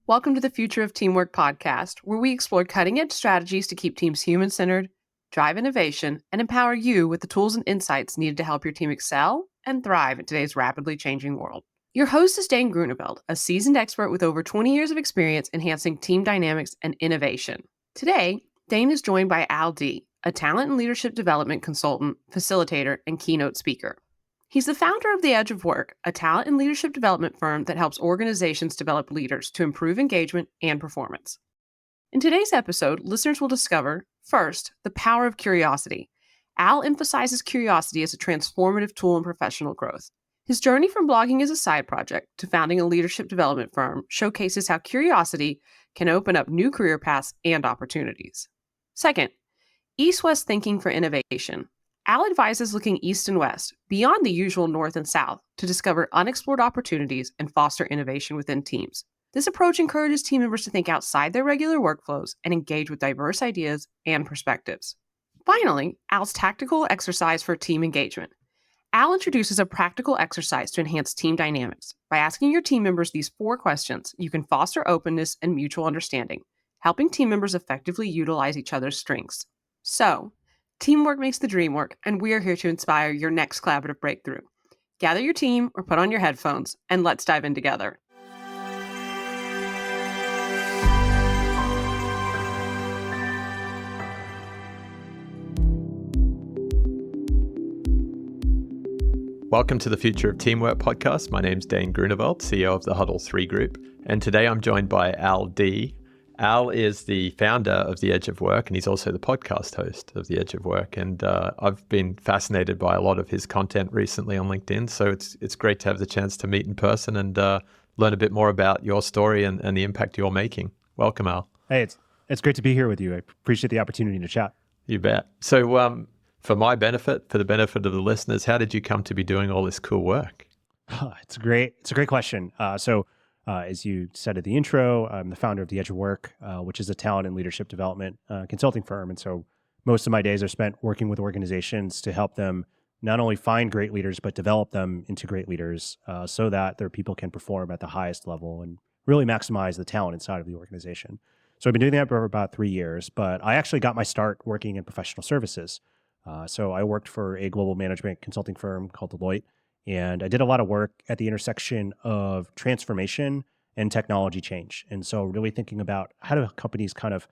Welcome to the Future of Teamwork podcast, where we explore cutting-edge strategies to keep teams human-centered, drive innovation, and empower you with the tools and insights needed to help your team excel and thrive in today's rapidly changing world. Your host is Dane Grunewald, a seasoned expert with over 20 years of experience enhancing team dynamics and innovation. Today, Dane is joined by Al D., a talent and leadership development consultant, facilitator, and keynote speaker. He's the founder of The Edge of Work, a talent and leadership development firm that helps organizations develop leaders to improve engagement and performance. In today's episode, listeners will discover, first, the power of curiosity. Al emphasizes curiosity as a transformative tool in professional growth. His journey from blogging as a side project to founding a leadership development firm showcases how curiosity can open up new career paths and opportunities. Second, East-West thinking for innovation. Al advises looking east and west, beyond the usual north and south, to discover unexplored opportunities and foster innovation within teams. This approach encourages team members to think outside their regular workflows and engage with diverse ideas and perspectives. Finally, Al's tactical exercise for team engagement. Al introduces a practical exercise to enhance team dynamics. By asking your team members these 4 questions, you can foster openness and mutual understanding, helping team members effectively utilize each other's strengths. So, teamwork makes the dream work, and we are here to inspire your next collaborative breakthrough. Gather your team or put on your headphones, and let's dive in together. Welcome to the Future of Teamwork podcast. My name's Dane Grunewald, CEO of the Huddle 3 Group, and today I'm joined by Al D. Al is the founder of The Edge of Work, and he's also the podcast host of The Edge of Work. And I've been fascinated by a lot of his content recently on LinkedIn, so it's great to have the chance to meet in person and learn a bit more about your story and the impact you're making. Welcome, Al. Hey, it's great to be here with you. I appreciate the opportunity to chat. You bet. So for my benefit, for the benefit of the listeners, how did you come to be doing all this cool work? It's a great question. As you said at the intro, I'm the founder of The Edge of Work, which is a talent and leadership development consulting firm. And so most of my days are spent working with organizations to help them not only find great leaders, but develop them into great leaders so that their people can perform at the highest level and really maximize the talent inside of the organization. So I've been doing that for about 3 years, but I actually got my start working in professional services. So I worked for a global management consulting firm called Deloitte. And I did a lot of work at the intersection of transformation and technology change. And so really thinking about how do companies kind of,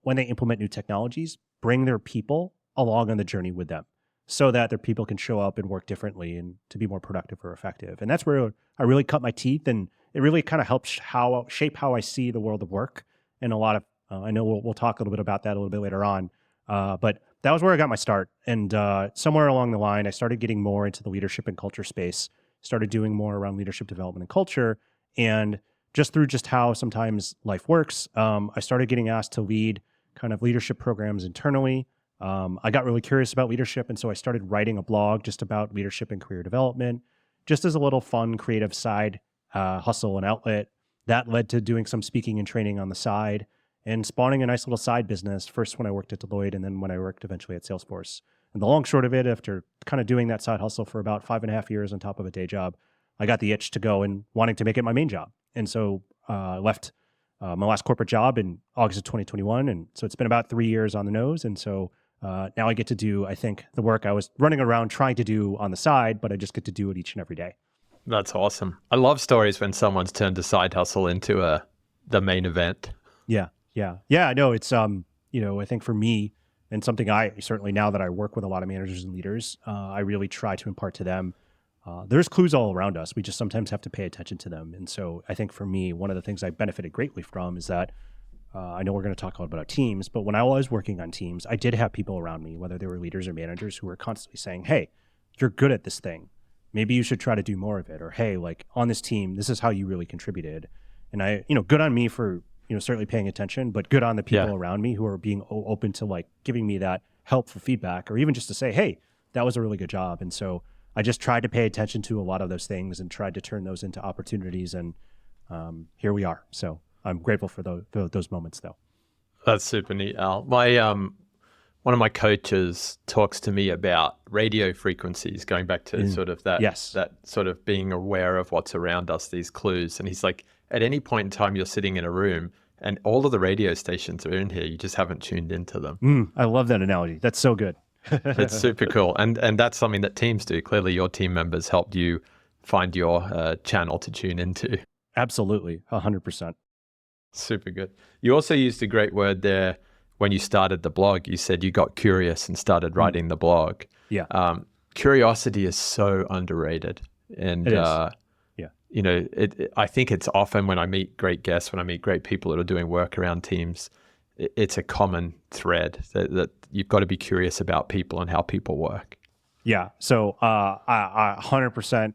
when they implement new technologies, bring their people along on the journey with them so that their people can show up and work differently and to be more productive or effective. And that's where I really cut my teeth, and it really kind of helps shape how I see the world of work. And a lot of, I know we'll talk a little bit about that a little bit later on, but that was where I got my start. And somewhere along the line, I started getting more into the leadership and culture space, started doing more around leadership development and culture. And through how sometimes life works, I started getting asked to lead kind of leadership programs internally. I got really curious about leadership. And so I started writing a blog just about leadership and career development, just as a little fun, creative side hustle and outlet. That led to doing some speaking and training on the side, and spawning a nice little side business, first when I worked at Deloitte and then when I worked eventually at Salesforce. And the long short of it, after kind of doing that side hustle for about 5.5 years on top of a day job, I got the itch to go and wanting to make it my main job. And so I left my last corporate job in August of 2021. And so it's been about 3 years on the nose. And so now I get to do, I think, the work I was running around trying to do on the side, but I just get to do it each and every day. That's awesome. I love stories when someone's turned a side hustle into the main event. Yeah. No, it's, I think for me, and something I certainly, now that I work with a lot of managers and leaders, I really try to impart to them. There's clues all around us. We just sometimes have to pay attention to them. And so I think for me, one of the things I benefited greatly from is that I know we're going to talk a lot about teams, but when I was working on teams, I did have people around me, whether they were leaders or managers, who were constantly saying, hey, you're good at this thing. Maybe you should try to do more of it. Or, hey, like on this team, this is how you really contributed. And good on me for certainly paying attention, but good on the people around me who are being open to like giving me that helpful feedback, or even just to say, hey, that was a really good job. And so I just tried to pay attention to a lot of those things and tried to turn those into opportunities. And here we are. So I'm grateful for those moments, though. That's super neat, Al. One of my coaches talks to me about radio frequencies, going back to sort of that, that sort of being aware of what's around us, these clues. And he's like, at any point in time you're sitting in a room and all of the radio stations are in here, you just haven't tuned into them. I love that analogy. That's so good. It's super cool. And that's something that teams do. Clearly your team members helped you find your channel to tune into. Absolutely. 100%. Super good. You also used a great word there when you started the blog. You said you got curious and started writing the blog. Yeah. Curiosity is so underrated. And It is. you know, I think it's often when I meet great guests, when I meet great people that are doing work around teams, it's a common thread that you've got to be curious about people and how people work. Yeah. So I 100%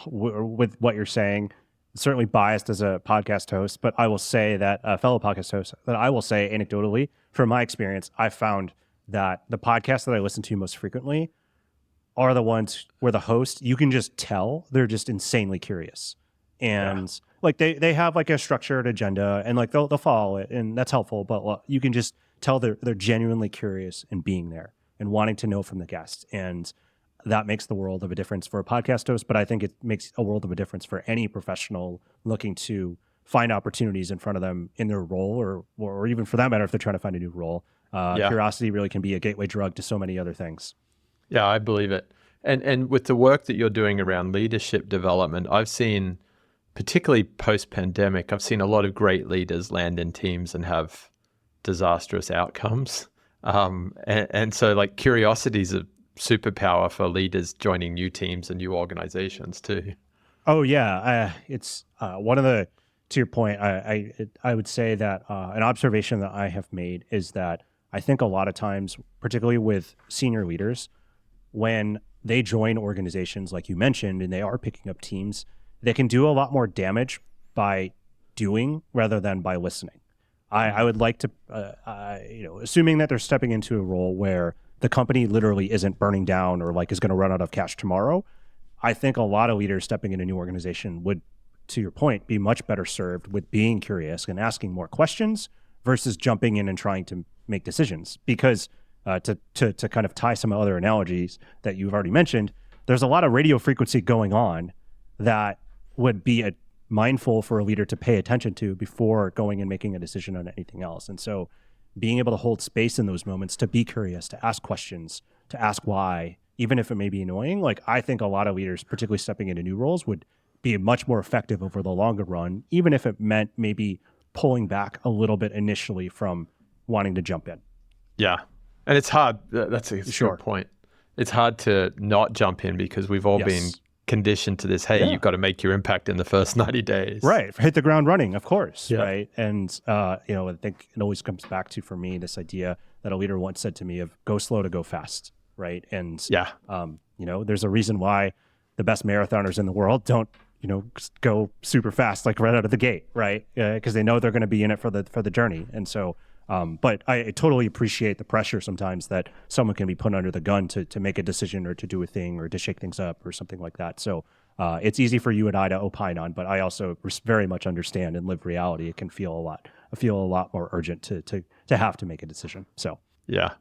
with what you're saying, certainly biased as a podcast host, but I will say that a fellow podcast host, that I will say anecdotally, from my experience, I found that the podcasts that I listen to most frequently are the ones where the host, you can just tell they're just insanely curious. And like they have like a structured agenda and like they'll follow it, and that's helpful, but you can just tell they're genuinely curious and being there and wanting to know from the guest. And that makes the world of a difference for a podcast host, but I think it makes a world of a difference for any professional looking to find opportunities in front of them in their role, or even for that matter, if they're trying to find a new role. Curiosity really can be a gateway drug to so many other things. Yeah, I believe it. And with the work that you're doing around leadership development, I've seen, particularly post-pandemic, I've seen a lot of great leaders land in teams and have disastrous outcomes. And so like curiosity is a superpower for leaders joining new teams and new organizations too. Oh yeah. It's one of the, to your point, I would say that an observation that I have made is that I think a lot of times, particularly with senior leaders, when they join organizations like you mentioned, and they are picking up teams, they can do a lot more damage by doing rather than by listening. I would like to, assuming that they're stepping into a role where the company literally isn't burning down or like is going to run out of cash tomorrow, I think a lot of leaders stepping in a new organization would, to your point, be much better served with being curious and asking more questions versus jumping in and trying to make decisions. Because to kind of tie some other analogies that you've already mentioned, there's a lot of radio frequency going on that would be mindful for a leader to pay attention to before going and making a decision on anything else. And so being able to hold space in those moments, to be curious, to ask questions, to ask why, even if it may be annoying, like I think a lot of leaders, particularly stepping into new roles, would be much more effective over the longer run, even if it meant maybe pulling back a little bit initially from wanting to jump in. Yeah. And it's hard. That's a good point. It's hard to not jump in because we've all been conditioned to this, hey, you've got to make your impact in the first 90 days. Right. Hit the ground running, of course. Yeah. Right. And, I think it always comes back to, for me, this idea that a leader once said to me of go slow to go fast. Right. And, there's a reason why the best marathoners in the world don't, go super fast, like right out of the gate. Right. Because they know they're going to be in it for the journey. And so, but I totally appreciate the pressure sometimes that someone can be put under the gun to make a decision or to do a thing or to shake things up or something like that. So it's easy for you and I to opine on, but I also very much understand and live reality. It can feel a lot more urgent to have to make a decision. So yeah,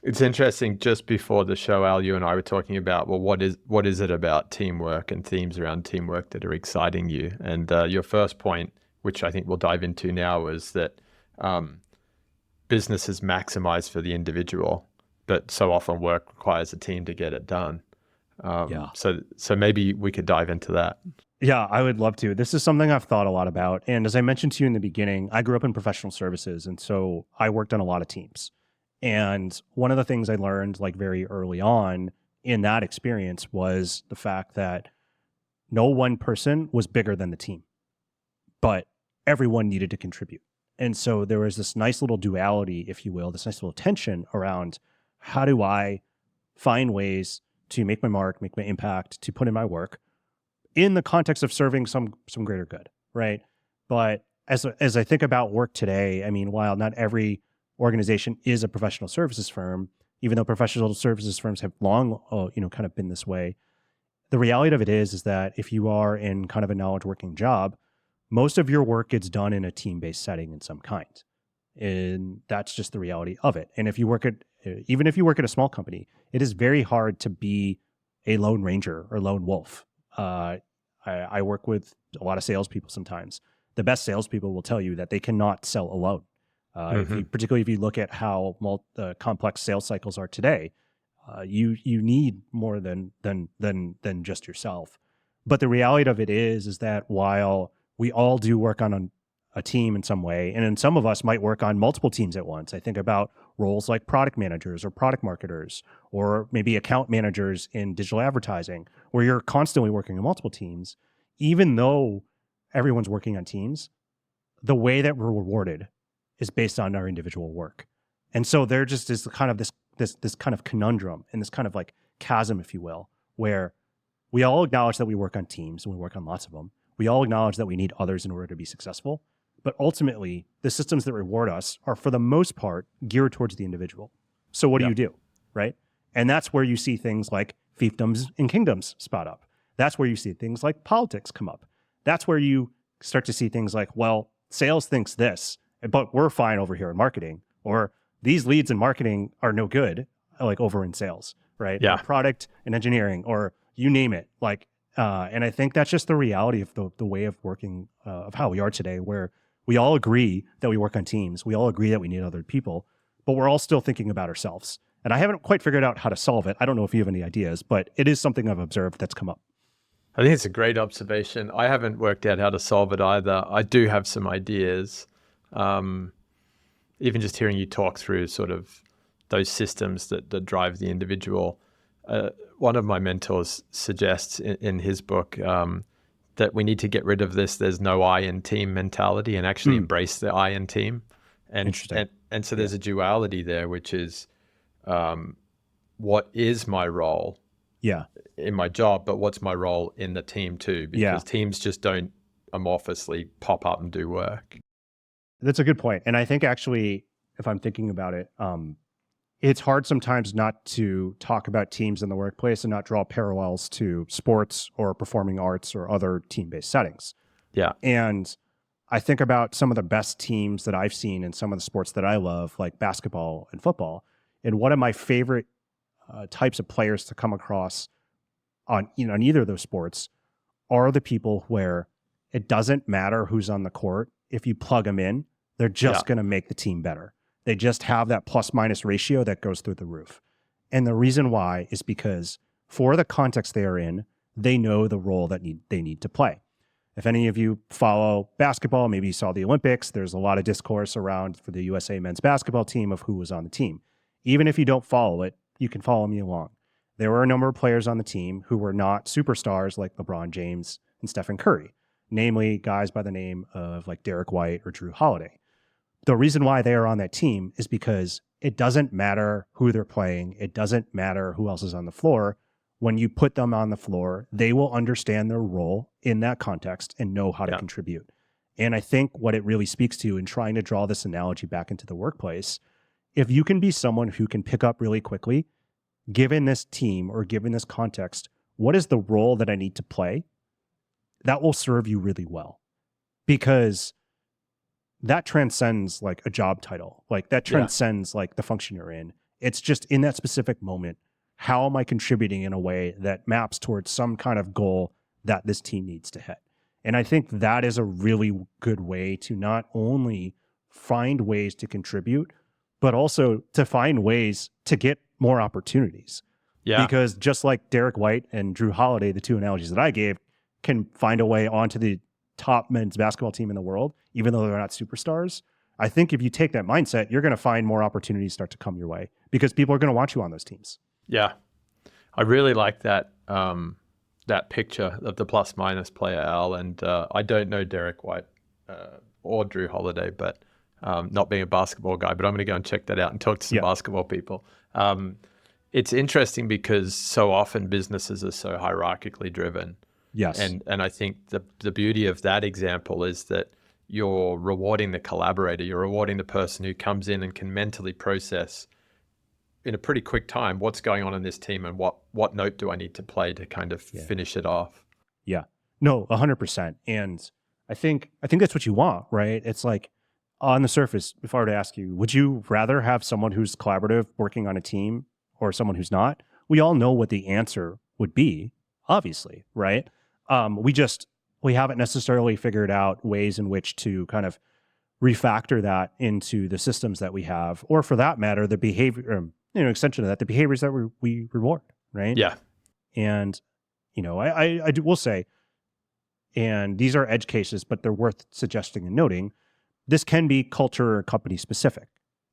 it's interesting. Just before the show, Al, you and I were talking about, well, what is it about teamwork and themes around teamwork that are exciting you? And your first point, which I think we'll dive into now, is that business is maximized for the individual, but so often work requires a team to get it done. So maybe we could dive into that. Yeah, I would love to. This is something I've thought a lot about. And as I mentioned to you in the beginning, I grew up in professional services. And so I worked on a lot of teams. And one of the things I learned like very early on in that experience was the fact that no one person was bigger than the team, but everyone needed to contribute. And so there was this nice little duality, if you will, this nice little tension around how do I find ways to make my mark, make my impact, to put in my work in the context of serving some greater good, right? But as I think about work today, I mean, while not every organization is a professional services firm, even though professional services firms have long, kind of been this way, the reality of it is that if you are in kind of a knowledge working job, most of your work gets done in a team-based setting in some kind. And that's just the reality of it. And even if you work at a small company, it is very hard to be a lone ranger or lone wolf. I work with a lot of salespeople sometimes. the best salespeople will tell you that they cannot sell alone. Particularly if you look at how complex sales cycles are today, you need more than just yourself. But the reality of it is that while we all do work on a team in some way, and then some of us might work on multiple teams at once. I think about roles like product managers or product marketers, or maybe account managers in digital advertising, where you're constantly working on multiple teams. Even though everyone's working on teams, the way that we're rewarded is based on our individual work. And so there just is kind of this kind of conundrum and this kind of like chasm, if you will, where we all acknowledge that we work on teams and we work on lots of them. We all acknowledge that we need others in order to be successful. But ultimately, the systems that reward us are, for the most part, geared towards the individual. So what do, right? And that's where you see things like fiefdoms and kingdoms spot up. That's where you see things like politics come up. That's where you start to see things like, well, sales thinks this, but we're fine over here in marketing. Or these leads in marketing are no good, like over in sales, right? Yeah. Or product and engineering, or you name it. And I think that's just the reality of the way of working, of how we are today, where we all agree that we work on teams. We all agree that we need other people, but we're all still thinking about ourselves. And I haven't quite figured out how to solve it. I don't know if you have any ideas, but it is something I've observed that's come up. I think it's a great observation. I haven't worked out how to solve it either. I do have some ideas. Even just hearing you talk through sort of those systems that drive the individual. One of my mentors suggests in his book that we need to get rid of this "there's no I in team" mentality and actually embrace the I in team. Interesting. And so there's a duality there, which is what is my role in my job, but what's my role in the team too? Because teams just don't amorphously pop up and do work. That's a good point. And I think actually, if I'm thinking about it, it's hard sometimes not to talk about teams in the workplace and not draw parallels to sports or performing arts or other team-based settings. Yeah. And I think about some of the best teams that I've seen in some of the sports that I love, like basketball and football. And one of my favorite types of players to come across on either of those sports are the people where it doesn't matter who's on the court. If you plug them in, they're just going to make the team better. They just have that plus minus ratio that goes through the roof. And the reason why is because for the context they are in, they know the role that they need to play. If any of you follow basketball, maybe you saw the Olympics, there's a lot of discourse around for the USA men's basketball team of who was on the team. Even if you don't follow it, you can follow me along. There were a number of players on the team who were not superstars like LeBron James and Stephen Curry, namely guys by the name of like Derek White or Drew Holiday. The reason why they are on that team is because it doesn't matter who they're playing. It doesn't matter who else is on the floor. When you put them on the floor, they will understand their role in that context and know how to contribute. And I think what it really speaks to in trying to draw this analogy back into the workplace, if you can be someone who can pick up really quickly, given this team or given this context, what is the role that I need to play? That will serve you really well, because that transcends like a job title. Like that transcends like the function you're in. It's just in that specific moment, how am I contributing in a way that maps towards some kind of goal that this team needs to hit? And I think that is a really good way to not only find ways to contribute, but also to find ways to get more opportunities. Yeah. Because just like Derek White and Drew Holiday, the two analogies that I gave, can find a way onto the top men's basketball team in the world, even though they're not superstars. I think if you take that mindset, you're going to find more opportunities start to come your way because people are going to want you on those teams. Yeah. I really like that that picture of the plus minus player, Al. And I don't know Derek White or Drew Holiday, but not being a basketball guy, but I'm going to go and check that out and talk to some basketball people. It's interesting because so often businesses are so hierarchically driven. Yes. And I think the beauty of that example is that you're rewarding the collaborator. You're rewarding the person who comes in and can mentally process in a pretty quick time what's going on in this team and what note do I need to play to kind of finish it off. Yeah. No, 100%. And I think that's what you want, right? It's like on the surface, if I were to ask you, would you rather have someone who's collaborative working on a team or someone who's not? We all know what the answer would be, obviously, right? We just we haven't necessarily figured out ways in which to kind of refactor that into the systems that we have, or for that matter, the behavior, extension of that, the behaviors that we reward, right? Yeah. And, will say, and these are edge cases, but they're worth suggesting and noting, this can be culture or company specific.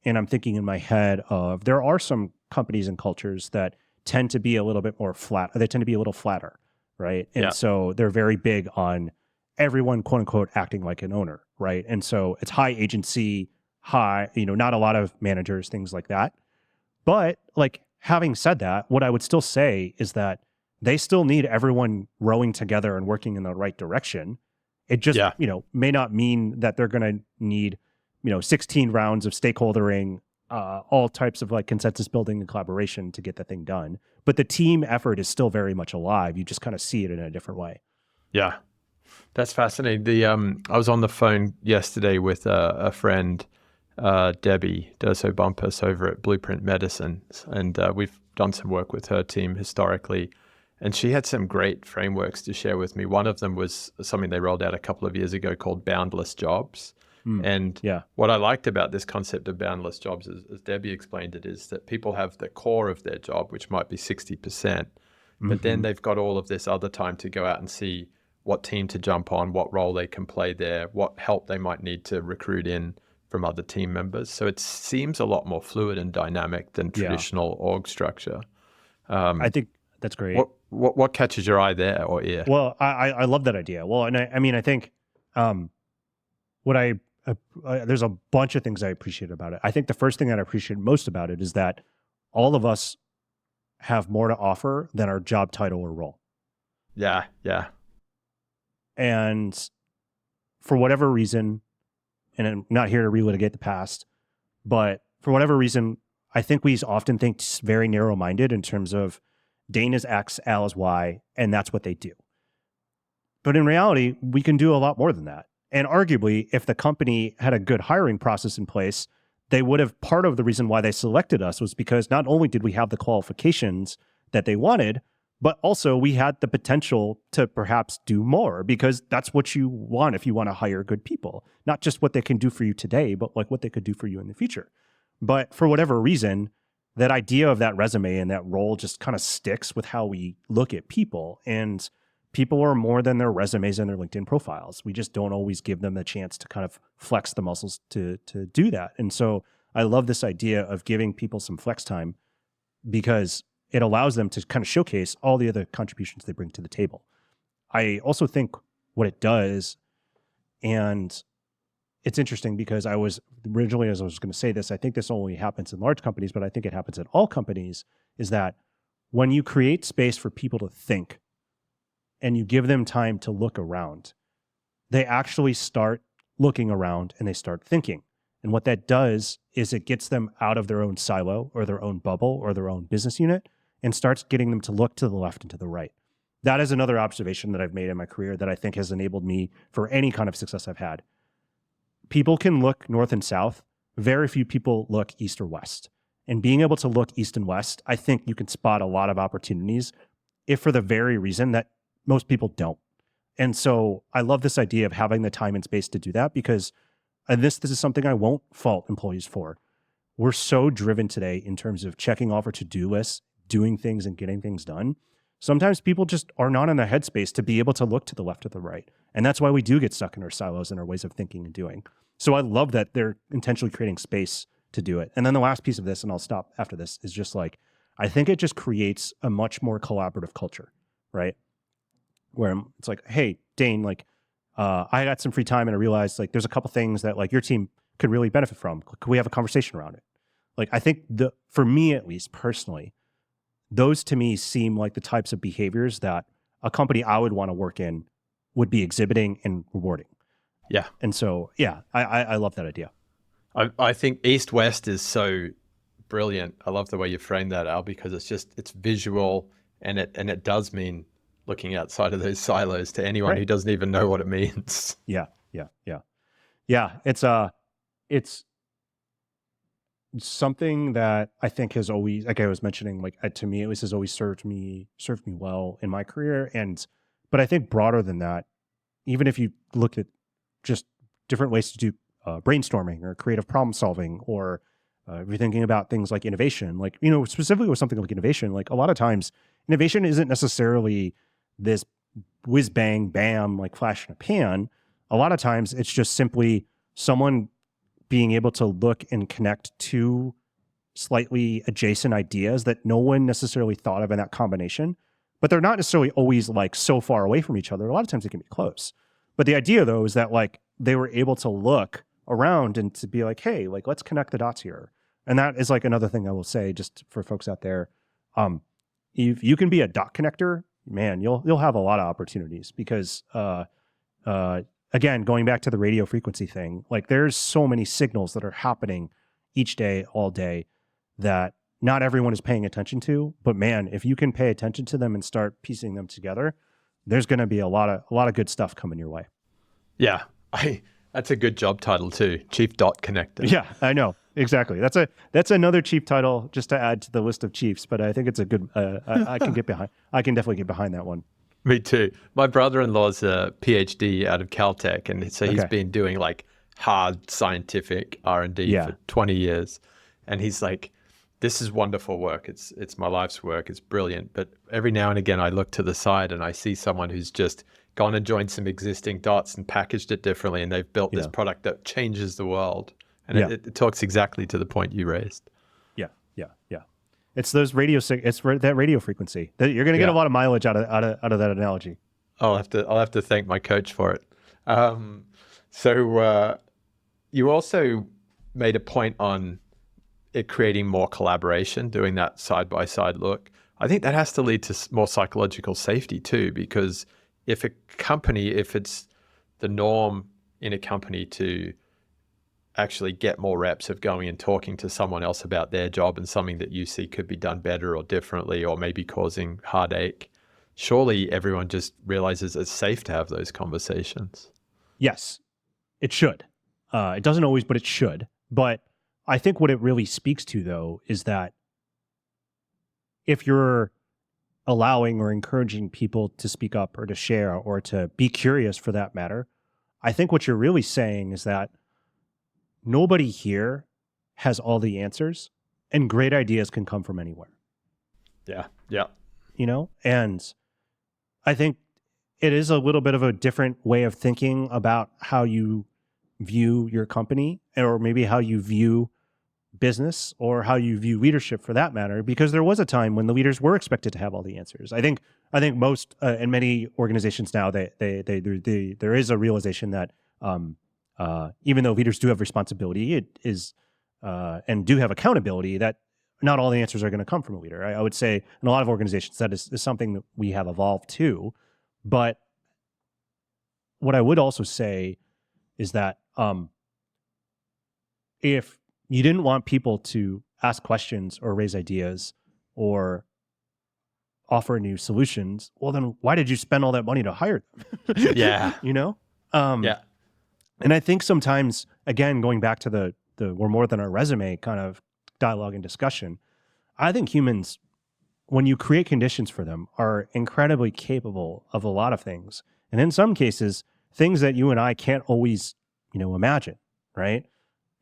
And I'm thinking in my head of, there are some companies and cultures that tend to be a little bit more flat. They tend to be a little flatter, right? And so they're very big on everyone, quote unquote, acting like an owner, right? And so it's high agency, not a lot of managers, things like that. But like, having said that, what I would still say is that they still need everyone rowing together and working in the right direction. It just, may not mean that they're going to need, 16 rounds of stakeholdering, all types of like consensus building and collaboration to get the thing done. But the team effort is still very much alive. You just kind of see it in a different way. Yeah. That's fascinating. I was on the phone yesterday with a friend, Debbie Durso Bumpus over at Blueprint Medicine, and we've done some work with her team historically, and she had some great frameworks to share with me. One of them was something they rolled out a couple of years ago called boundless jobs. And what I liked about this concept of boundless jobs, as Debbie explained it, is that people have the core of their job, which might be 60%, but then they've got all of this other time to go out and see what team to jump on, what role they can play there, what help they might need to recruit in from other team members. So it seems a lot more fluid and dynamic than traditional org structure. I think that's great. What catches your eye there or ear? Well, I love that idea. Well, and I think there's a bunch of things I appreciate about it. I think the first thing that I appreciate most about it is that all of us have more to offer than our job title or role. Yeah. And for whatever reason, and I'm not here to relitigate the past, but for whatever reason, I think we often think very narrow-minded in terms of Dane is X, Al is Y, and that's what they do. But in reality, we can do a lot more than that. And arguably, if the company had a good hiring process in place, they would have, part of the reason why they selected us was because not only did we have the qualifications that they wanted, but also we had the potential to perhaps do more, because that's what you want if you want to hire good people, not just what they can do for you today, but like what they could do for you in the future. But for whatever reason, that idea of that resume and that role just kind of sticks with how we look at people. And people are more than their resumes and their LinkedIn profiles. We just don't always give them the chance to kind of flex the muscles to do that. And so I love this idea of giving people some flex time, because it allows them to kind of showcase all the other contributions they bring to the table. I also think what it does, and it's interesting because I was originally, as I was going to say this, I think this only happens in large companies, but I think it happens in all companies, is that when you create space for people to think and you give them time to look around, they actually start looking around and they start thinking. And what that does is it gets them out of their own silo or their own bubble or their own business unit and starts getting them to look to the left and to the right. That is another observation that I've made in my career that I think has enabled me for any kind of success I've had. People can look north and south. Very few people look east or west. And being able to look east and west, I think you can spot a lot of opportunities, if for the very reason that most people don't. And so I love this idea of having the time and space to do that, because this is something I won't fault employees for. We're so driven today in terms of checking off our to-do lists, doing things and getting things done. Sometimes people just are not in the headspace to be able to look to the left or the right. And that's why we do get stuck in our silos and our ways of thinking and doing. So I love that they're intentionally creating space to do it. And then the last piece of this, and I'll stop after this, is just like, I think it just creates a much more collaborative culture, right? Where it's like, hey, Dane, like, I got some free time and I realized like there's a couple things that like your team could really benefit from. Could we have a conversation around it? Like, I think for me, at least personally, those to me seem like the types of behaviors that a company I would want to work in would be exhibiting and rewarding. Yeah. And so, I love that idea. I think East-West is so brilliant. I love the way you frame that, Al, because it's visual, and it does mean looking outside of those silos to anyone who doesn't even know what it means. Yeah. It's something that I think has always, like I was mentioning, like to me at least, has always served me well in my career. But I think broader than that, even if you look at just different ways to do brainstorming or creative problem solving, or if you're thinking about things like innovation, like, specifically with something like innovation, like a lot of times innovation isn't necessarily this whiz bang bam, like flash in a pan. A lot of times it's just simply someone being able to look and connect two slightly adjacent ideas that no one necessarily thought of in that combination, but they're not necessarily always like so far away from each other. A lot of times they can be close. But the idea though is that like they were able to look around and to be like, hey, like let's connect the dots here. And that is like another thing I will say just for folks out there. If you can be a dot connector, man, you'll have a lot of opportunities because again, going back to the radio frequency thing, like there's so many signals that are happening each day, all day, that not everyone is paying attention to. But man, if you can pay attention to them and start piecing them together, there's going to be a lot of good stuff coming your way. Yeah, that's a good job title too, Chief Dot Connector. Yeah, I know exactly. That's another chief title just to add to the list of chiefs. But I think it's a good. I can get behind. I can definitely get behind that one. Me too. My brother-in-law's a PhD out of Caltech, and so he's been doing like hard scientific R&D for 20 years. And he's like, this is wonderful work. It's my life's work. It's brilliant. But every now and again, I look to the side and I see someone who's just gone and joined some existing dots and packaged it differently, and they've built this product that changes the world. And it talks exactly to the point you raised. Yeah. It's those that radio frequency that you're going to get a lot of mileage out of that analogy. I'll have to thank my coach for it. So you also made a point on it creating more collaboration, doing that side-by-side look. I think that has to lead to more psychological safety too, because if it's the norm in a company to actually get more reps of going and talking to someone else about their job and something that you see could be done better or differently or maybe causing heartache, surely everyone just realizes it's safe to have those conversations. Yes, it should. It doesn't always, but it should. But I think what it really speaks to, though, is that if you're allowing or encouraging people to speak up or to share or to be curious for that matter, I think what you're really saying is that nobody here has all the answers, and great ideas can come from anywhere. Yeah. And I think it is a little bit of a different way of thinking about how you view your company, or maybe how you view business, or how you view leadership for that matter, because there was a time when the leaders were expected to have all the answers. I think most in many organizations now, there is a realization that even though leaders do have responsibility, it is and do have accountability, that not all the answers are going to come from a leader. I would say in a lot of organizations that is something that we have evolved to. But what I would also say is that if you didn't want people to ask questions or raise ideas or offer new solutions, well, then why did you spend all that money to hire them? Yeah. And I think sometimes, again, going back to the we're more than our resume kind of dialogue and discussion, I think humans, when you create conditions for them, are incredibly capable of a lot of things. And in some cases, things that you and I can't always, imagine, right?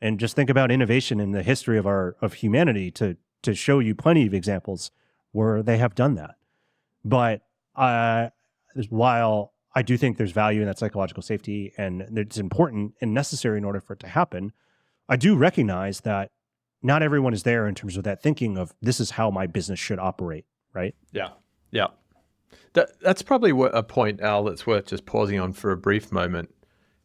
And just think about innovation in the history of humanity to show you plenty of examples where they have done that. But while I do think there's value in that psychological safety, and it's important and necessary in order for it to happen, I do recognize that not everyone is there in terms of that thinking of this is how my business should operate, right? Yeah. That's probably a point, Al, that's worth just pausing on for a brief moment,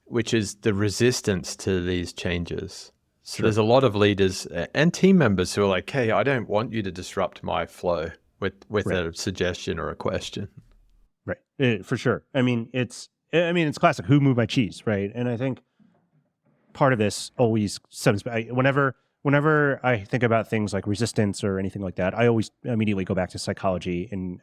which is the resistance to these changes. So there's a lot of leaders and team members who are like, hey, I don't want you to disrupt my flow with a suggestion or a question. Right. For sure. It's classic. Who moved my cheese? Right. And I think part of this always stems back. Whenever I think about things like resistance or anything like that, I always immediately go back to psychology and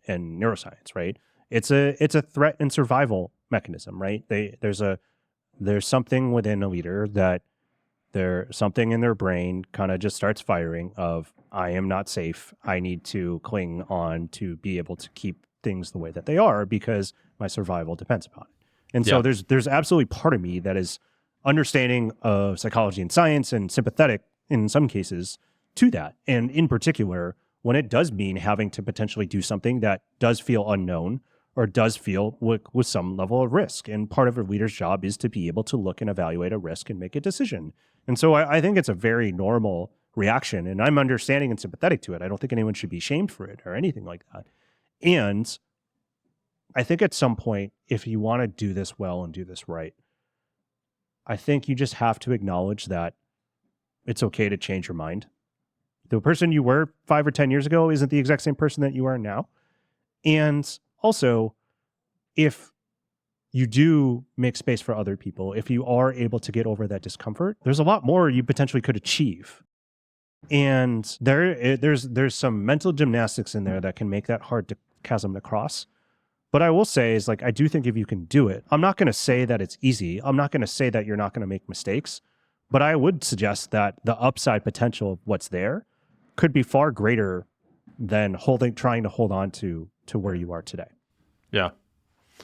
neuroscience. Right. It's a threat and survival mechanism. Right. There's something within a leader that something in their brain kind of just starts firing of, I am not safe. I need to cling on to be able to keep things the way that they are because my survival depends upon it. And so there's absolutely part of me that is understanding of psychology and science and sympathetic in some cases to that. And in particular, when it does mean having to potentially do something that does feel unknown or does feel with some level of risk. And part of a leader's job is to be able to look and evaluate a risk and make a decision. And so I think it's a very normal reaction, and I'm understanding and sympathetic to it. I don't think anyone should be shamed for it or anything like that. And I think at some point, if you want to do this well and do this right, I think you just have to acknowledge that it's okay to change your mind. The person you were 5 or 10 years ago isn't the exact same person that you are now. And also, if you do make space for other people, if you are able to get over that discomfort, there's a lot more you potentially could achieve. And there's some mental gymnastics in there that can make that hard to chasm to cross. But I will say is like, I do think if you can do it, I'm not going to say that it's easy. I'm not going to say that you're not going to make mistakes, but I would suggest that the upside potential of what's there could be far greater than trying to hold on to where you are today. Yeah.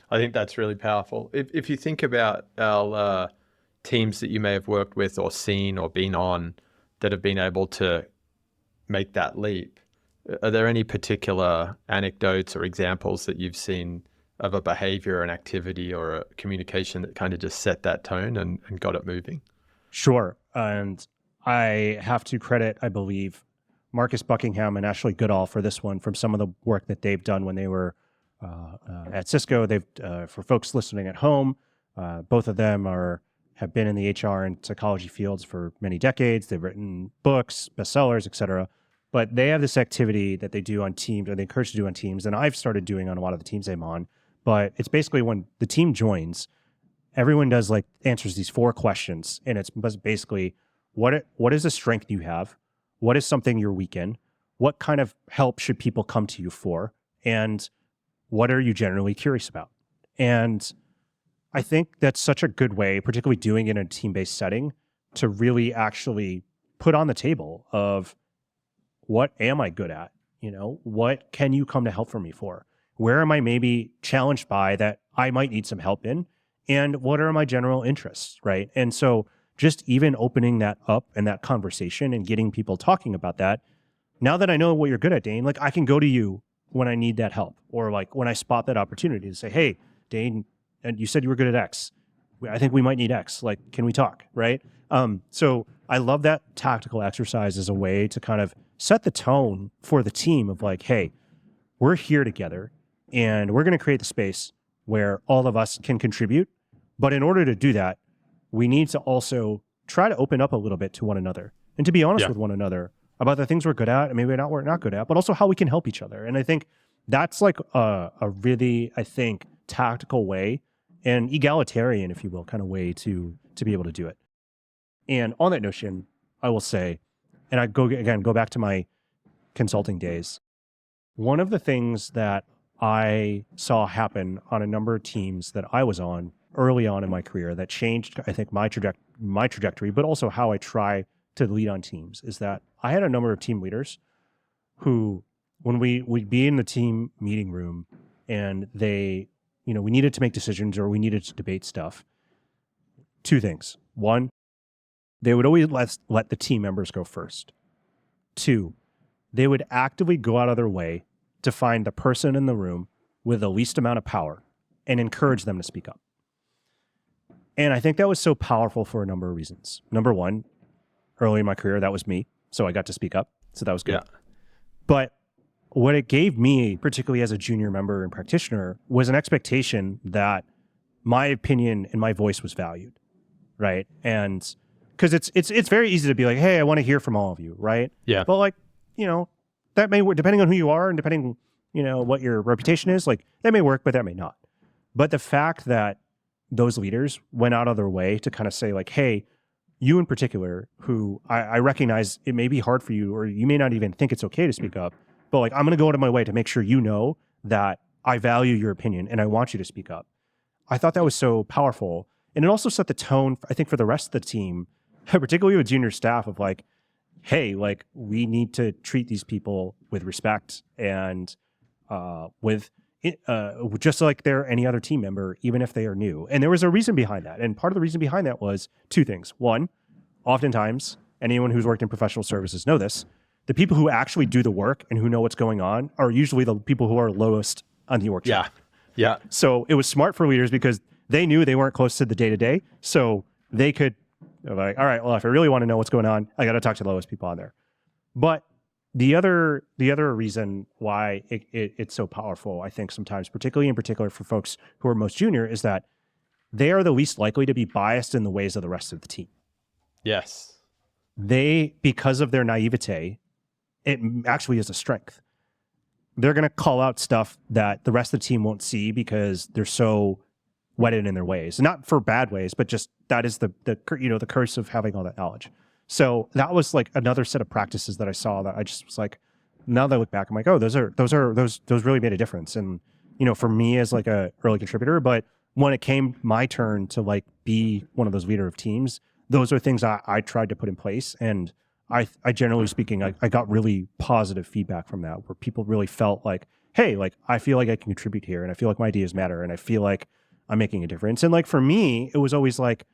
I think that's really powerful. If you think about our teams that you may have worked with or seen or been on that have been able to make that leap, are there any particular anecdotes or examples that you've seen of a behavior, an activity, or a communication that kind of just set that tone and got it moving? Sure. And I have to credit, I believe, Marcus Buckingham and Ashley Goodall for this one from some of the work that they've done when they were at Cisco. They've, for folks listening at home, both of them have been in the HR and psychology fields for many decades. They've written books, bestsellers, et cetera. But they have this activity that they do on teams, or they encourage to do on teams, and I've started doing on a lot of the teams I'm on. But it's basically when the team joins, everyone answers these 4 questions, and it's basically what is a strength you have, what is something you're weak in, what kind of help should people come to you for, and what are you generally curious about? And I think that's such a good way, particularly doing it in a team-based setting, to really actually put on the table of what am I good at? What can you come to help for me for? Where am I maybe challenged by that I might need some help in? And what are my general interests, right? And so just even opening that up and that conversation and getting people talking about that. Now that I know what you're good at, Dane, I can go to you when I need that help, or when I spot that opportunity to say, hey, Dane, and you said you were good at X. I think we might need X. Can we talk, right? So I love that tactical exercise as a way to kind of set the tone for the team of hey, we're here together and we're going to create the space where all of us can contribute. But in order to do that, we need to also try to open up a little bit to one another and to be honest with one another about the things we're good at and maybe we're not good at, but also how we can help each other. And I think that's a really, tactical way and egalitarian, if you will, kind of way to be able to do it. And on that notion, I will say, and I go back to my consulting days. One of the things that I saw happen on a number of teams that I was on early on in my career that changed, I think, my trajectory, but also how I try to lead on teams, is that I had a number of team leaders who, when we'd be in the team meeting room and we needed to make decisions or we needed to debate stuff, 2 things. 1, they would always let the team members go first. 2, they would actively go out of their way to find the person in the room with the least amount of power and encourage them to speak up. And I think that was so powerful for a number of reasons. Number 1, early in my career, that was me. So I got to speak up. So that was good. Yeah. But what it gave me, particularly as a junior member and practitioner, was an expectation that my opinion and my voice was valued, right? And because it's very easy to be like, hey, I want to hear from all of you, right? Yeah. But that may work depending on who you are and depending, what your reputation is. That may work, but that may not. But the fact that those leaders went out of their way to kind of say hey, you in particular, who I recognize it may be hard for you, or you may not even think it's okay to speak up, but I'm going to go out of my way to make sure you know that I value your opinion and I want you to speak up. I thought that was so powerful. And it also set the tone, I think, for the rest of the team, particularly with junior staff, of hey, we need to treat these people with respect and with just like they're any other team member, even if they are new. And there was a reason behind that. And part of the reason behind that was two things. One, oftentimes, anyone who's worked in professional services know this, the people who actually do the work and who know what's going on are usually the people who are lowest on the org chart. Yeah. So it was smart for leaders because they knew they weren't close to the day-to-day. So they could, like, all right, well, if I really want to know what's going on, I got to talk to the lowest people on there. But the other reason why it's so powerful, I think sometimes, particularly in particular for folks who are most junior, is that they are the least likely to be biased in the ways of the rest of the team. Yes. They, because of their naivete, it actually is a strength. They're going to call out stuff that the rest of the team won't see because they're so wedded in their ways. Not for bad ways, but just that is the curse of having all that knowledge. So that was like another set of practices that I saw that I just was like, now that I look back, I'm like, oh, those really made a difference. And, for me as like a early contributor, but when it came my turn to like be one of those leader of teams, those are things I tried to put in place. And I generally speaking, I got really positive feedback from that, where people really felt like, hey, like, I feel like I can contribute here, and I feel like my ideas matter, and I feel like I'm making a difference. And like, for me, it was always like,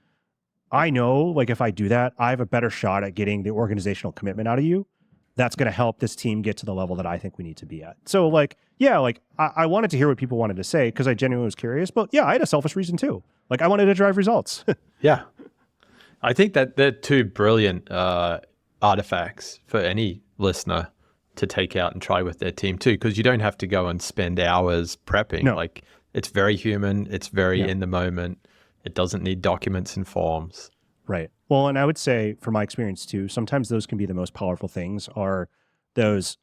I know, like, if I do that, I have a better shot at getting the organizational commitment out of you. That's going to help this team get to the level that I think we need to be at. So like, yeah, like I wanted to hear what people wanted to say because I genuinely was curious, but yeah, I had a selfish reason too. Like, I wanted to drive results. Yeah. I think that they're two brilliant artifacts for any listener to take out and try with their team too, because you don't have to go and spend hours prepping. No. Like, it's very human. It's very in the moment. It doesn't need documents and forms. Right. Well, and I would say from my experience too, sometimes those can be the most powerful things, are those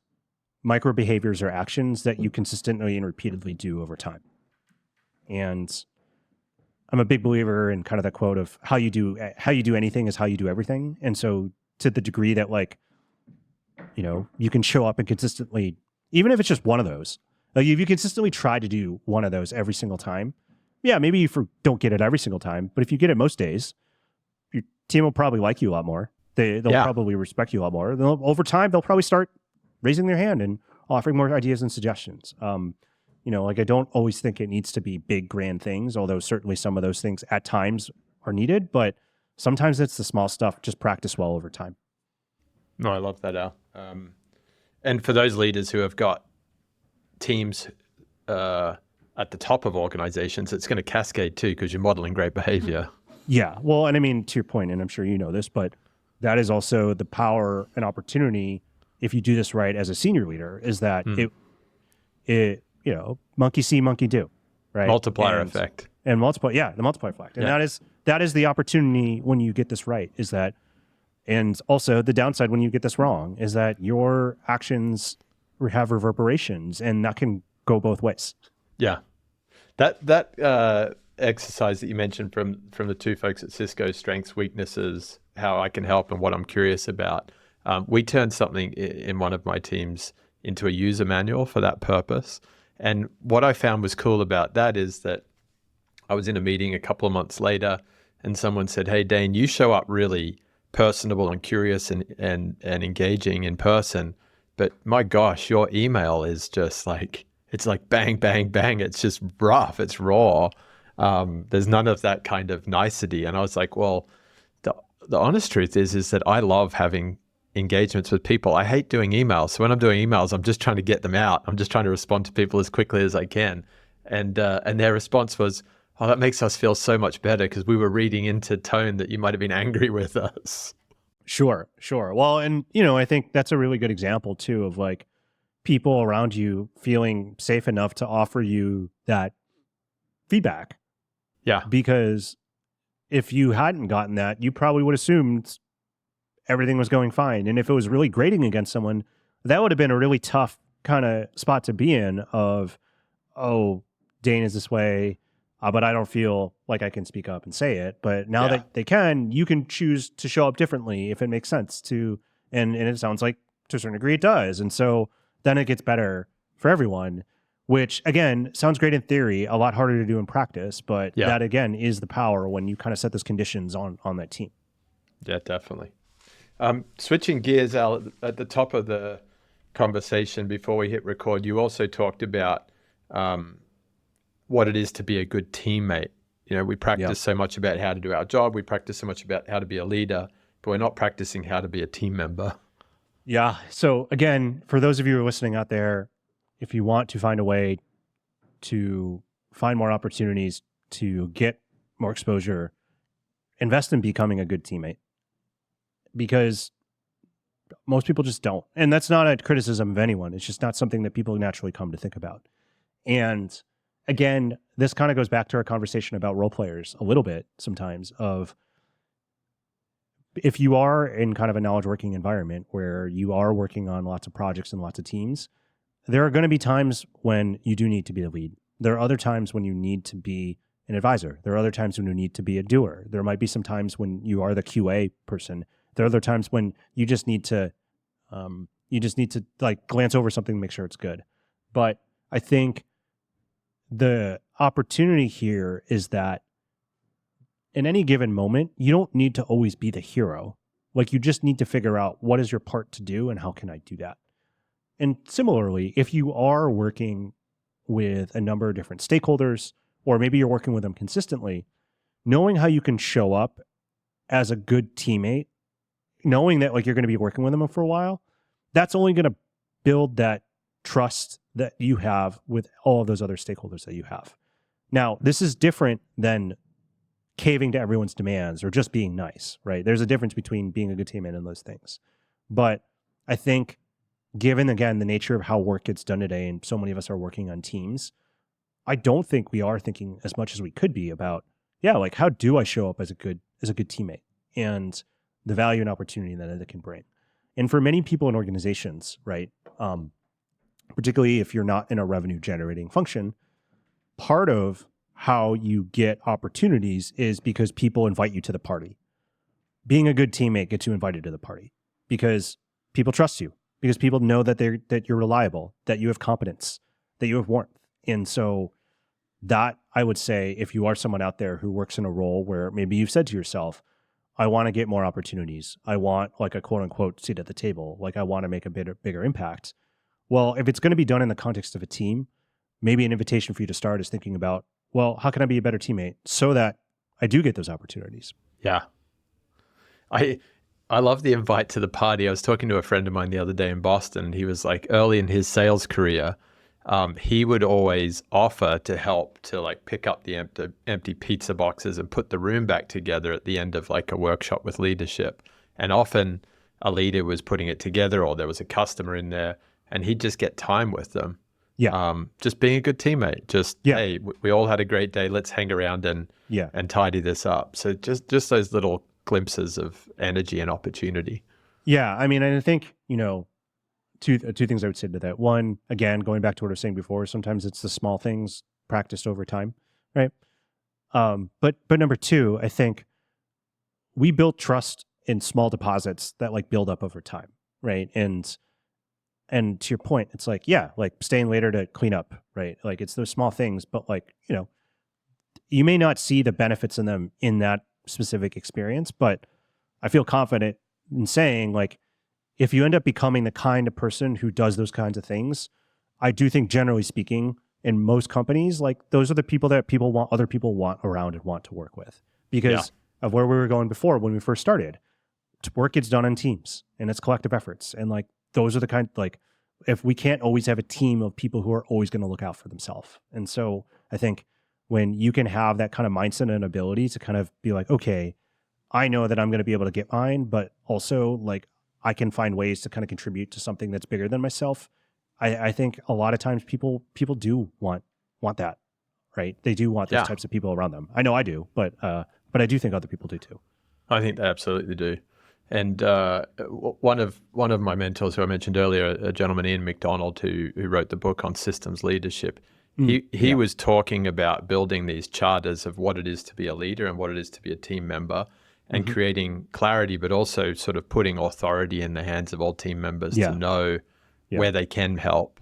micro behaviors or actions that you consistently and repeatedly do over time. And I'm a big believer in kind of that quote of how you do anything is how you do everything. And so to the degree that, like, you can show up and consistently, even if it's just one of those, like if you consistently try to do one of those every single time, yeah, maybe you don't get it every single time, but if you get it most days, your team will probably like you a lot more. They'll probably respect you a lot more. Over time, they'll probably start raising their hand and offering more ideas and suggestions. Like, I don't always think it needs to be big, grand things, although certainly some of those things at times are needed, but sometimes it's the small stuff, just practice well over time. No, I love that, Al. And for those leaders who have got teams at the top of organizations, it's going to cascade too, because you're modeling great behavior. Yeah. Well, and I mean, to your point, and I'm sure you know this, but that is also the power and opportunity, if you do this right as a senior leader, is that it monkey see, monkey do, right? Multiplier effect. And the multiplier effect. And that is the opportunity when you get this right, is that, and also the downside when you get this wrong, is that your actions have reverberations, and that can go both ways. Yeah. That exercise that you mentioned from the two folks at Cisco, strengths, weaknesses, how I can help and what I'm curious about. We turned something in one of my teams into a user manual for that purpose. And what I found was cool about that is that I was in a meeting a couple of months later, and someone said, "Hey, Dane, you show up really personable and curious and engaging in person, but my gosh, your email is just like, it's like bang, bang, bang. It's just rough. It's raw. There's none of that kind of nicety." And I was like, well, the honest truth is that I love having engagements with people. I hate doing emails. So when I'm doing emails, I'm just trying to get them out. I'm just trying to respond to people as quickly as I can. And their response was, "Oh, that makes us feel so much better because we were reading into tone that you might have been angry with us." Sure. Well, and I think that's a really good example too of like people around you feeling safe enough to offer you that feedback. Yeah. Because if you hadn't gotten that, you probably would have assumed everything was going fine. And if it was really grating against someone, that would have been a really tough kind of spot to be in of, oh, Dane is this way, but I don't feel like I can speak up and say it. But now that they can, you can choose to show up differently if it makes sense to, and it sounds like to a certain degree it does. And so then it gets better for everyone, which again, sounds great in theory, a lot harder to do in practice, but that again is the power when you kind of set those conditions on that team. Yeah, definitely. Switching gears, Al, at the top of the conversation before we hit record, you also talked about what it is to be a good teammate. We practice so much about how to do our job. We practice so much about how to be a leader, but we're not practicing how to be a team member. Yeah. So again, for those of you who are listening out there, if you want to find a way to find more opportunities to get more exposure, invest in becoming a good teammate, because most people just don't. And that's not a criticism of anyone. It's just not something that people naturally come to think about. And again, this kind of goes back to our conversation about role players a little bit sometimes, of if you are in kind of a knowledge working environment where you are working on lots of projects and lots of teams, there are going to be times when you do need to be the lead. There are other times when you need to be an advisor. There are other times when you need to be a doer. There might be some times when you are the QA person. There are other times when you just need to like glance over something and make sure it's good. But I think the opportunity here is that in any given moment, you don't need to always be the hero. Like, you just need to figure out what is your part to do and how can I do that? And similarly, if you are working with a number of different stakeholders, or maybe you're working with them consistently, knowing how you can show up as a good teammate, knowing that like you're going to be working with them for a while, that's only going to build that trust that you have with all of those other stakeholders that you have. Now, this is different than caving to everyone's demands or just being nice, right? There's a difference between being a good teammate and those things. But I think given, again, the nature of how work gets done today, and so many of us are working on teams, I don't think we are thinking as much as we could be about, like, how do I show up as a good teammate, and the value and opportunity that it can bring. And for many people in organizations, right, particularly if you're not in a revenue generating function, part of how you get opportunities is because people invite you to the party. Being a good teammate gets you invited to the party because people trust you, because people know that you're reliable, that you have competence, that you have warmth. And so that, I would say, if you are someone out there who works in a role where maybe you've said to yourself, I want to get more opportunities, I want like a quote unquote seat at the table, like I want to make a bigger impact. Well, if it's going to be done in the context of a team, maybe an invitation for you to start is thinking about, well, how can I be a better teammate so that I do get those opportunities? Yeah. I love the invite to the party. I was talking to a friend of mine the other day in Boston. He was like, early in his sales career, he would always offer to help to like pick up the empty pizza boxes and put the room back together at the end of like a workshop with leadership. And often a leader was putting it together, or there was a customer in there, and he'd just get time with them. Yeah. Just being a good teammate. Just, hey, we all had a great day. Let's hang around and tidy this up. So just those little glimpses of energy and opportunity. Yeah. I mean, I think, two things I would say to that. One, again, going back to what I was saying before, sometimes it's the small things practiced over time, right? But number two, I think we build trust in small deposits that like build up over time, right? And to your point, it's like, like staying later to clean up, right? Like it's those small things, but like, you may not see the benefits in them in that specific experience, but I feel confident in saying, like, if you end up becoming the kind of person who does those kinds of things, I do think generally speaking, in most companies, like those are the people that other people want around and want to work with because of where we were going before when we first started. Work gets done in teams and it's collective efforts. And like, those are the kind, like, if we can't always have a team of people who are always going to look out for themselves. And so I think when you can have that kind of mindset and ability to kind of be like, okay, I know that I'm going to be able to get mine, but also like I can find ways to kind of contribute to something that's bigger than myself. I think a lot of times people do want that, right? They do want those types of people around them. I know I do, but I do think other people do too. I think they absolutely do. And one of my mentors who I mentioned earlier, a gentleman, Ian McDonald, who wrote the book on systems leadership, he was talking about building these charters of what it is to be a leader and what it is to be a team member, and creating clarity, but also sort of putting authority in the hands of all team members to know where they can help,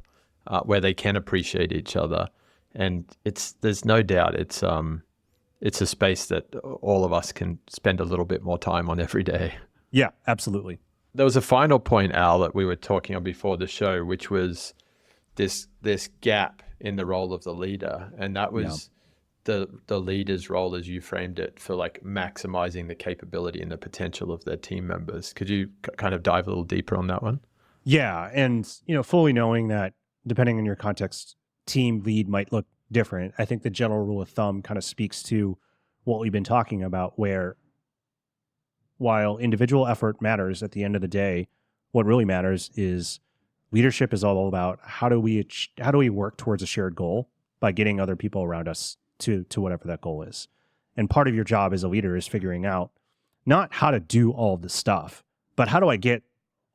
where they can appreciate each other. And there's no doubt it's a space that all of us can spend a little bit more time on every day. Yeah, absolutely. There was a final point, Al, that we were talking on before the show, which was this gap in the role of the leader, and that Yeah. was the leader's role as you framed it, for like maximizing the capability and the potential of their team members. Could you kind of dive a little deeper on that one? Yeah. And, fully knowing that depending on your context, team lead might look different. I think the general rule of thumb kind of speaks to what we've been talking about, where while individual effort matters at the end of the day, what really matters is leadership is all about how do we work towards a shared goal by getting other people around us to whatever that goal is. And part of your job as a leader is figuring out not how to do all of the stuff, but how do I get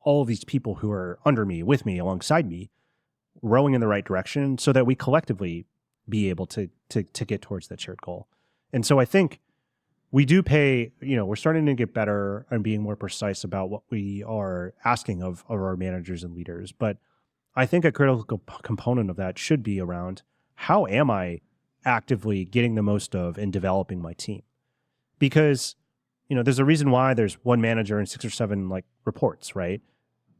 all of these people who are under me, with me, alongside me, rowing in the right direction so that we collectively be able to get towards that shared goal. And so I think we do pay, we're starting to get better and being more precise about what we are asking of our managers and leaders. But I think a critical component of that should be around how am I actively getting the most of and developing my team? Because, there's a reason why there's one manager and 6 or 7 like reports, right?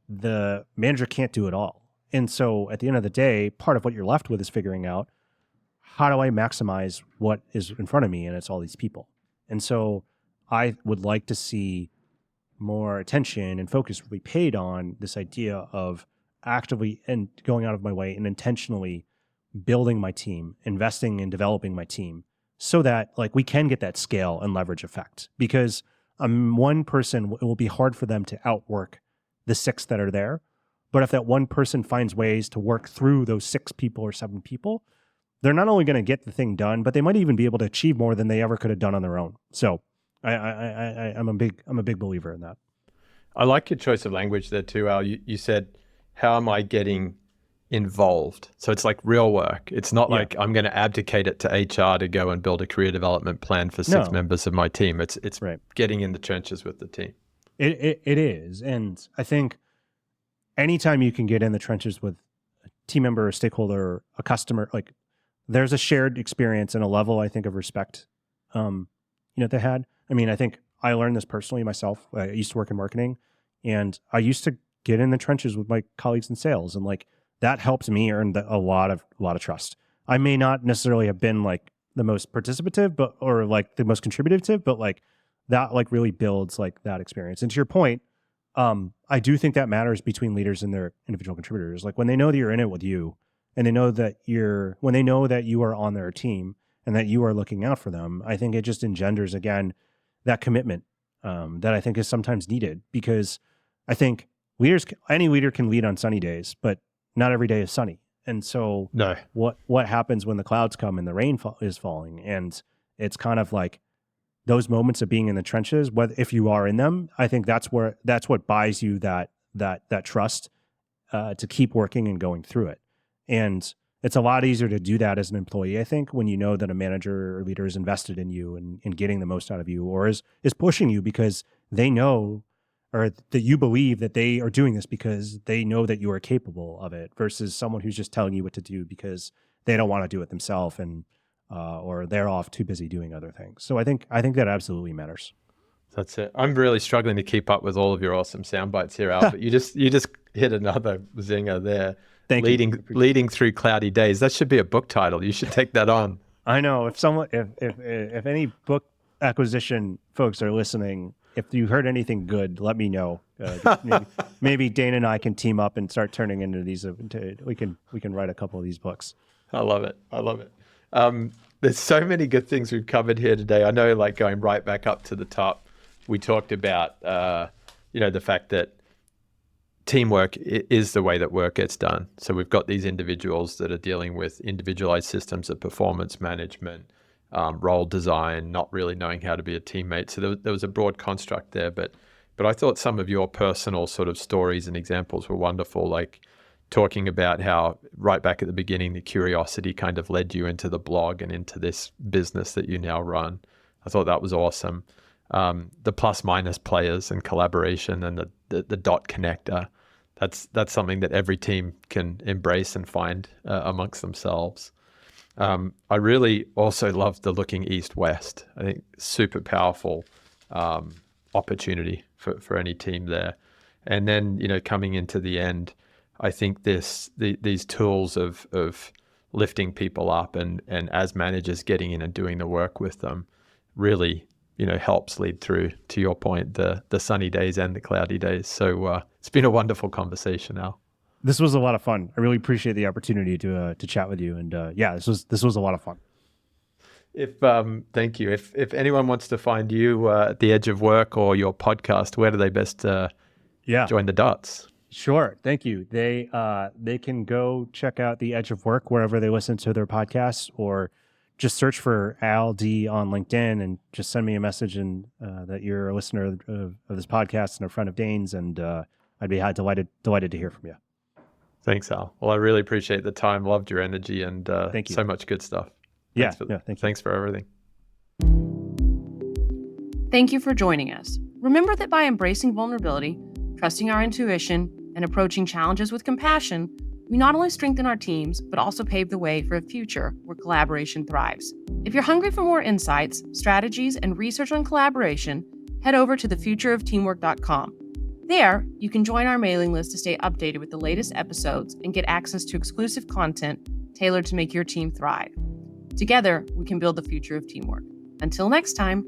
The manager can't do it all. And so at the end of the day, part of what you're left with is figuring out how do I maximize what is in front of me? And it's all these people. And so I would like to see more attention and focus really paid on this idea of actively and going out of my way and intentionally building my team, investing in developing my team so that like we can get that scale and leverage effect. Because one person, it will be hard for them to outwork the 6 that are there. But if that one person finds ways to work through those 6 people or 7 people, they're not only going to get the thing done, but they might even be able to achieve more than they ever could have done on their own. So I'm a big believer in that. I like your choice of language there too, Al. You said, how am I getting involved? So it's like real work. It's not like I'm going to abdicate it to HR to go and build a career development plan for 6 members of my team. It's right. Getting in the trenches with the team. It is. And I think anytime you can get in the trenches with a team member, a stakeholder, a customer, like there's a shared experience and a level, I think, of respect, they had. I mean, I think I learned this personally myself. I used to work in marketing, and I used to get in the trenches with my colleagues in sales, and like that helped me earn a lot of trust. I may not necessarily have been like the most participative, or like the most contributive, but like that like really builds like that experience. And to your point, I do think that matters between leaders and their individual contributors. Like when they know that you're in it with you, and they know that when they know that you are on their team and that you are looking out for them, I think it just engenders again that commitment that I think is sometimes needed, because I think any leader can lead on sunny days, but not every day is sunny. And so no, what happens when the clouds come and the rain is falling? And it's kind of like those moments of being in the trenches, if you are in them, I think that's what buys you that trust to keep working and going through it. And it's a lot easier to do that as an employee, I think, when you know that a manager or leader is invested in you and getting the most out of you, or is pushing you because they know, or that you believe that they are doing this because they know that you are capable of it, versus someone who's just telling you what to do because they don't want to do it themselves or they're off too busy doing other things. So I think that absolutely matters. That's it. I'm really struggling to keep up with all of your awesome sound bites here, Al, but you just hit another zinger there. Leading through cloudy days. That should be a book title. You should take that on. I know. If any book acquisition folks are listening, if you heard anything good, let me know. Maybe Dane and I can team up and start turning into these. We can write a couple of these books. I love it. There's so many good things we've covered here today. I know, like going right back up to the top, we talked about the fact that teamwork is the way that work gets done. So we've got these individuals that are dealing with individualized systems of performance management, role design, not really knowing how to be a teammate. So there was a broad construct there, but I thought some of your personal sort of stories and examples were wonderful, like talking about how right back at the beginning, the curiosity kind of led you into the blog and into this business that you now run. I thought that was awesome. The plus minus players and collaboration and the dot connector. That's something that every team can embrace and find amongst themselves. I really also love the looking east-west. I think super powerful opportunity for any team there. And then, coming into the end, I think these tools of lifting people up and as managers getting in and doing the work with them really, helps lead through, to your point, the sunny days and the cloudy days. So it's been a wonderful conversation, Al. This was a lot of fun. I really appreciate the opportunity to chat with you. And this was a lot of fun. Thank you. If anyone wants to find you at the Edge of Work or your podcast, where do they best join the dots? Sure. Thank you. They can go check out the Edge of Work wherever they listen to their podcasts, or just search for Al D on LinkedIn and just send me a message and that you're a listener of this podcast and a friend of Dane's, and I'd be delighted to hear from you. Thanks, Al. Well, I really appreciate the time. Loved your energy and thank you. So much good stuff. Thank you. Thanks for everything. Thank you for joining us. Remember that by embracing vulnerability, trusting our intuition, and approaching challenges with compassion, we not only strengthen our teams, but also pave the way for a future where collaboration thrives. If you're hungry for more insights, strategies, and research on collaboration, head over to thefutureofteamwork.com. There, you can join our mailing list to stay updated with the latest episodes and get access to exclusive content tailored to make your team thrive. Together, we can build the future of teamwork. Until next time.